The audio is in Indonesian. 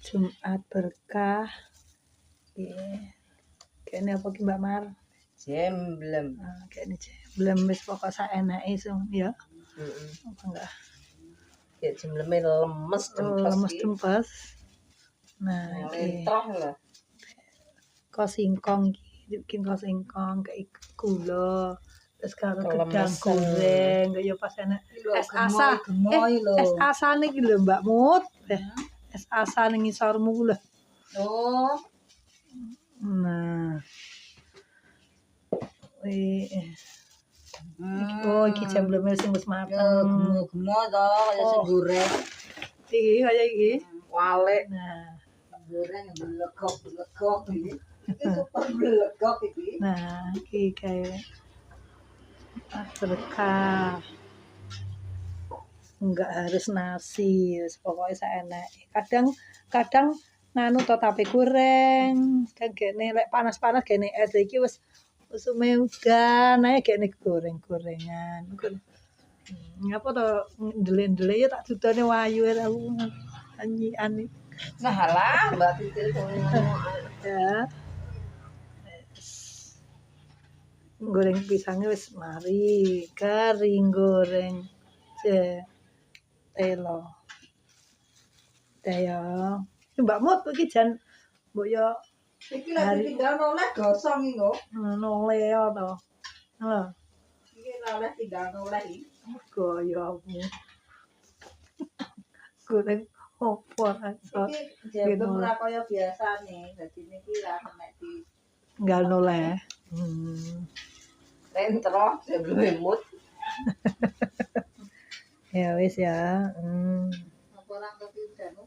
Jumat berkah. Kayaknya apa ki Mbak Mar? Jemblem. Kayaknya jemblem wis pokok saenake ya. Apa enggak? Ya jembleme lemes dempes. Lemes dempes. Nah, lentroh lho. Kok singkong iki, bikin kok singkong kayak gula. Terus karo gedang goreng, kaya pas enak es asa. Es asane iki lho Mbak Mut. Es asa ning ngisormu ku lho. Oh. Nah. Oh, iki jembleme sing wis mateng. Gemo-gemo to, kaya sing goreng. Iki kaya iki. Walik. Nah, goreng belegok iki. Iki super belegok iki. Nah, iki kaya berkah. Enggak harus nasi, pokoknya seenake. Kadang nganu to tape goreng, kan gene lek panas-panas gene es iki wis usume udan ae gene goreng-gorengan. Ngapa to ndelik-ndelik ya tak dudone wayu aku anyian iki. Nah halah Mbak Titil ya. Goreng pisangnya wis mari, garing goreng. Telo. Ya. Mbak Mut iki jan mbok yo iki lek tinggal noleh gosong iki kok. Noleh ya to. Heeh. Iki noleh tinggal noleh iki. Goyomu. Goreng opo iso. Iki jemblem ora kaya biasane. Dadi niki ra nek di Nggal noleh. Lentro jemblem mut. Ya wis ya. Apa orang kopi udan